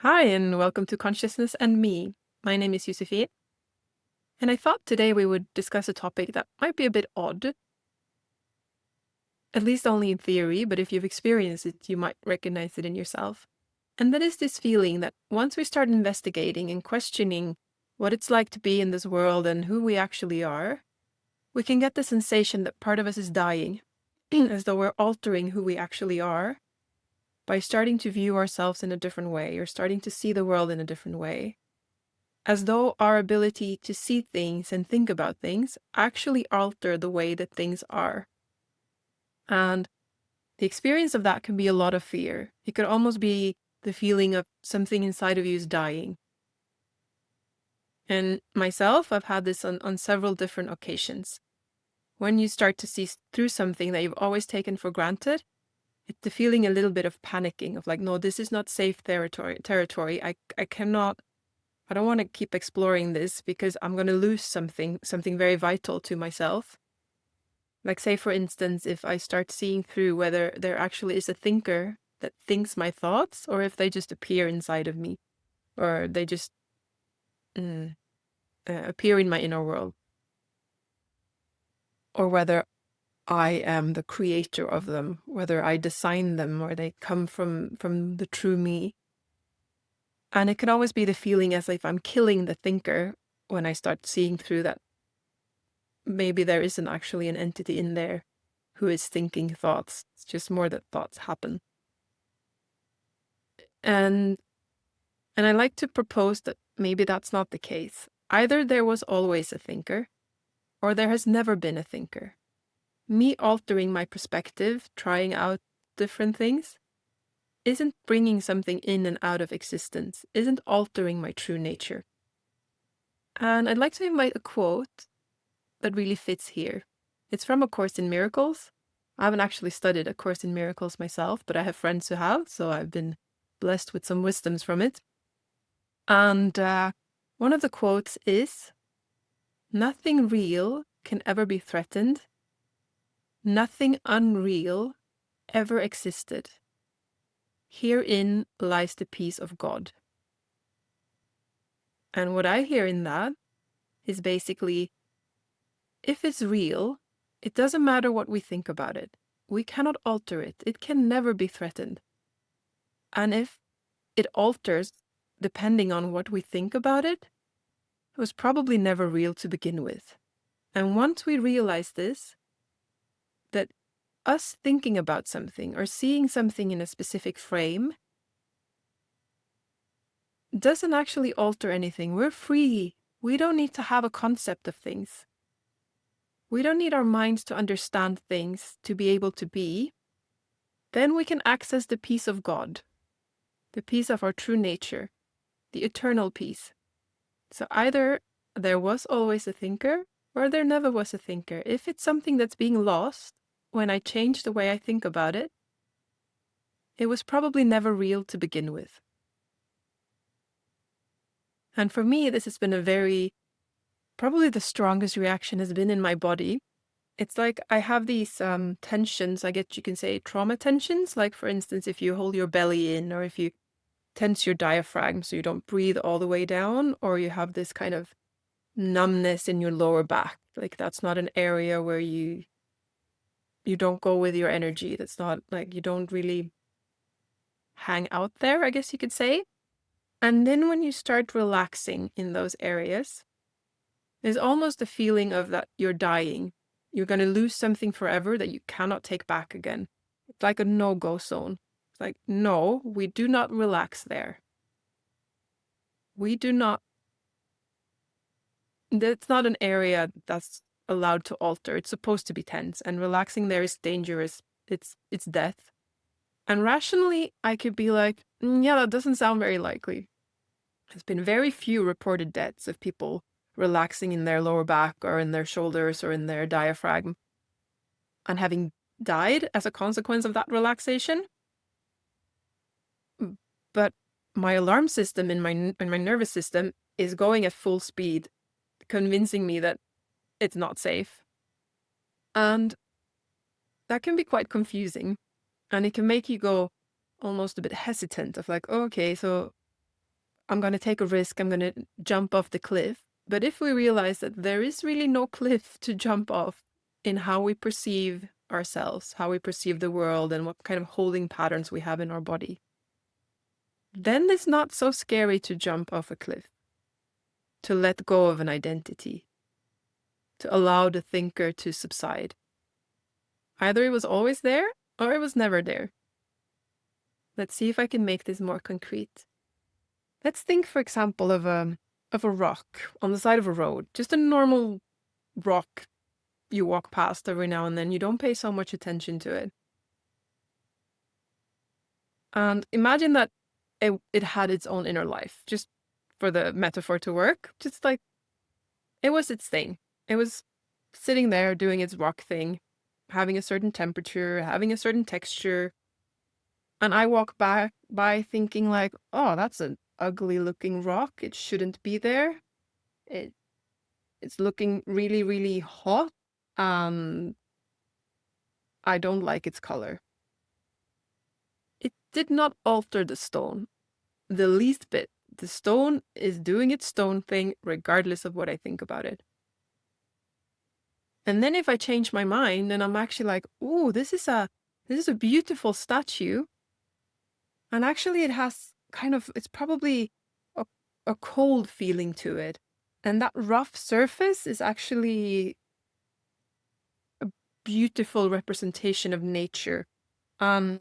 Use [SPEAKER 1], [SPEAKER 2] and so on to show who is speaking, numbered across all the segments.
[SPEAKER 1] Hi, and welcome to Consciousness and Me. My name is Josefin, and I thought today we would discuss a topic that might be a bit odd, at least only in theory, but if you've experienced it, you might recognize it in yourself. And that is this feeling that once we start investigating and questioning what it's like to be in this world and who we actually are, we can get the sensation that part of us is dying, as though we're altering who we actually are by starting to view ourselves in a different way or starting to see the world in a different way. As though our ability to see things and think about things actually alter the way that things are. And the experience of that can be a lot of fear. It could almost be the feeling of something inside of you is dying. And myself, I've had this on several different occasions. When you start to see through something that you've always taken for granted, it's the feeling a little bit of panicking of like, no, this is not safe territory. I cannot, I don't want to keep exploring this because I'm going to lose something very vital to myself. Like, say, for instance, if I start seeing through whether there actually is a thinker that thinks my thoughts or if they just appear inside of me or they just appear in my inner world, or whether I am the creator of them, whether I design them or they come from the true me. And it can always be the feeling as if I'm killing the thinker when I start seeing through that maybe there isn't actually an entity in there who is thinking thoughts. It's just more that thoughts happen. And I like to propose that maybe that's not the case. Either there was always a thinker, or there has never been a thinker. Me altering my perspective, trying out different things, isn't bringing something in and out of existence, isn't altering my true nature. And I'd like to invite a quote that really fits here. It's from A Course in Miracles. I haven't actually studied A Course in Miracles myself, but I have friends who have, so I've been blessed with some wisdoms from it. And one of the quotes is, "Nothing real can ever be threatened. Nothing unreal ever existed. Herein lies the peace of God." And what I hear in that is basically, if it's real, it doesn't matter what we think about it. We cannot alter it. It can never be threatened. And if it alters depending on what we think about it, it was probably never real to begin with. And once we realize this, that us thinking about something or seeing something in a specific frame doesn't actually alter anything. We're free. We don't need to have a concept of things. We don't need our minds to understand things to be able to be. Then we can access the peace of God, the peace of our true nature, the eternal peace. So either there was always a thinker or there never was a thinker. If it's something that's being lost when I change the way I think about it, it was probably never real to begin with. And for me, this has been probably the strongest reaction has been in my body. It's like I have these tensions, I guess you can say trauma tensions. Like, for instance, if you hold your belly in or if you tense your diaphragm so you don't breathe all the way down, or you have this kind of numbness in your lower back. Like, that's not an area where you don't go with your energy. That's not like you don't really hang out there, I guess you could say. And then when you start relaxing in those areas, there's almost a feeling of that you're dying. You're going to lose something forever that you cannot take back again. It's like a no-go zone. It's like, no, we do not relax there. We do not. That's not an area that's allowed to alter. It's supposed to be tense, and relaxing there is dangerous. It's death. And rationally, I could be like, yeah, that doesn't sound very likely. There's been very few reported deaths of people relaxing in their lower back or in their shoulders or in their diaphragm and having died as a consequence of that relaxation. But my alarm system in my nervous system is going at full speed, convincing me that it's not safe. And that can be quite confusing. And it can make you go almost a bit hesitant of like, oh, okay, so I'm going to take a risk, I'm going to jump off the cliff. But if we realize that there is really no cliff to jump off in how we perceive ourselves, how we perceive the world, and what kind of holding patterns we have in our body, then it's not so scary to jump off a cliff, to let go of an identity, to allow the thinker to subside. Either it was always there or it was never there. Let's see if I can make this more concrete. Let's think, for example, of a rock on the side of a road, just a normal rock you walk past every now and then. You don't pay so much attention to it. And imagine that it had its own inner life, just for the metaphor to work. Just like it was its thing. It was sitting there doing its rock thing, having a certain temperature, having a certain texture. And I walk by thinking like, oh, that's an ugly looking rock. It shouldn't be there. It's looking really, really hot. I don't like its color. It did not alter the stone the least bit. The stone is doing its stone thing regardless of what I think about it. And then if I change my mind and I'm actually like, oh, this is a beautiful statue. And actually it has it's probably a cold feeling to it. And that rough surface is actually a beautiful representation of nature. I'm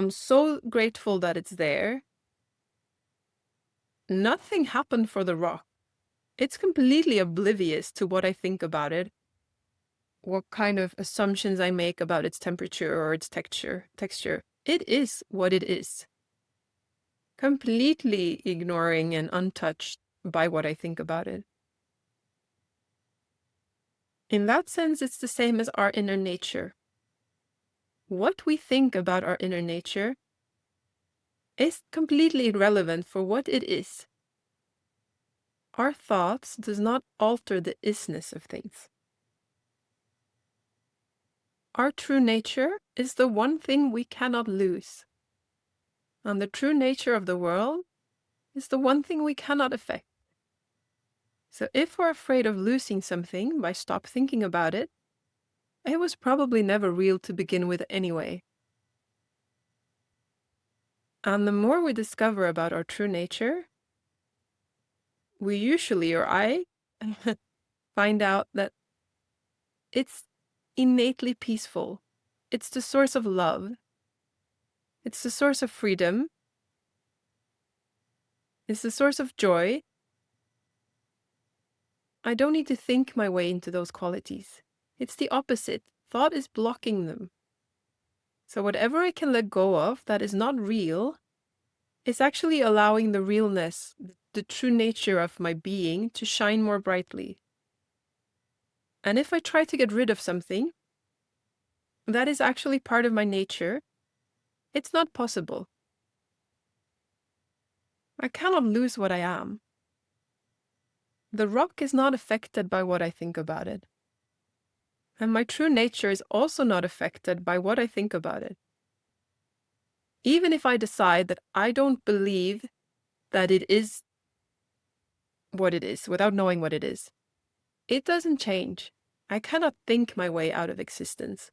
[SPEAKER 1] so grateful that it's there. Nothing happened for the rock. It's completely oblivious to what I think about it, what kind of assumptions I make about its temperature or its texture. It is what it is. Completely ignoring and untouched by what I think about it. In that sense, it's the same as our inner nature. What we think about our inner nature is completely irrelevant for what it is. Our thoughts does not alter the isness of things. Our true nature is the one thing we cannot lose. And the true nature of the world is the one thing we cannot affect. So if we're afraid of losing something by stop thinking about it, it was probably never real to begin with anyway. And the more we discover about our true nature, we usually, or I, find out that it's innately peaceful. It's the source of love. It's the source of freedom. It's the source of joy. I don't need to think my way into those qualities. It's the opposite. Thought is blocking them. So whatever I can let go of that is not real is actually allowing the realness, the true nature of my being to shine more brightly. And if I try to get rid of something that is actually part of my nature, it's not possible. I cannot lose what I am. The rock is not affected by what I think about it. And my true nature is also not affected by what I think about it. Even if I decide that I don't believe that it is what it is without knowing what it is, it doesn't change. I cannot think my way out of existence.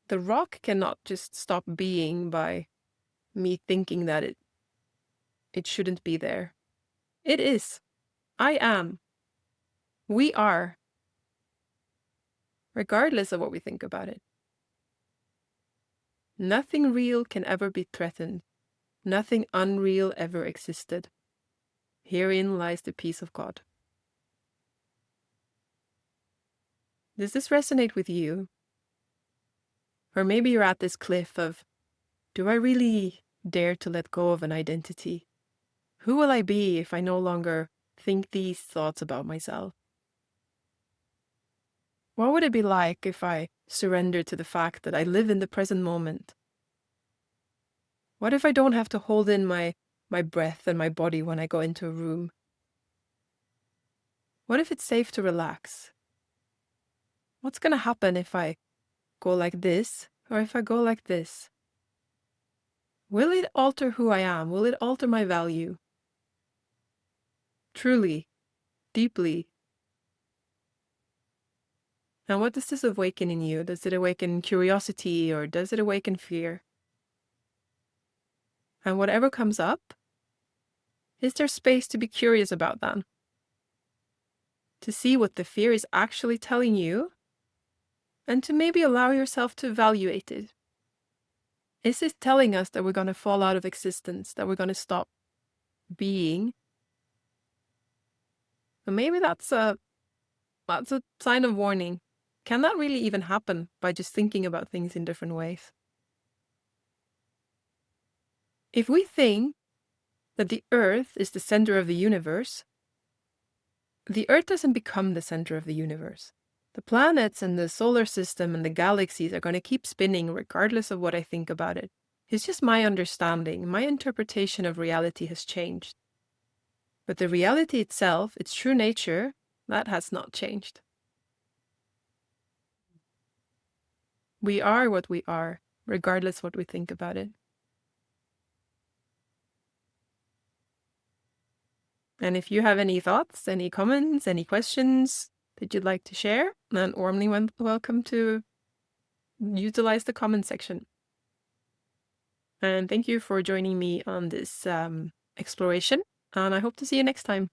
[SPEAKER 1] The rock cannot just stop being by me thinking that it shouldn't be there. It is. I am. We are. Regardless of what we think about it. Nothing real can ever be threatened. Nothing unreal ever existed. Herein lies the peace of God. Does this resonate with you? Or maybe you're at this cliff of, do I really dare to let go of an identity? Who will I be if I no longer think these thoughts about myself? What would it be like if I surrendered to the fact that I live in the present moment? What if I don't have to hold in my breath and my body when I go into a room? What if it's safe to relax? What's going to happen if I go like this or if I go like this? Will it alter who I am? Will it alter my value? Truly, deeply. And what does this awaken in you? Does it awaken curiosity or does it awaken fear? And whatever comes up, is there space to be curious about that? To see what the fear is actually telling you, and to maybe allow yourself to evaluate it. Is this telling us that we're going to fall out of existence, that we're going to stop being? And maybe that's a sign of warning. Can that really even happen by just thinking about things in different ways? If we think that the Earth is the center of the universe, the Earth doesn't become the center of the universe. The planets and the solar system and the galaxies are going to keep spinning regardless of what I think about it. It's just my understanding, my interpretation of reality has changed. But the reality itself, its true nature, that has not changed. We are what we are, regardless what we think about it. And if you have any thoughts, any comments, any questions that you'd like to share, then warmly welcome to utilize the comment section. And thank you for joining me on this exploration, and I hope to see you next time.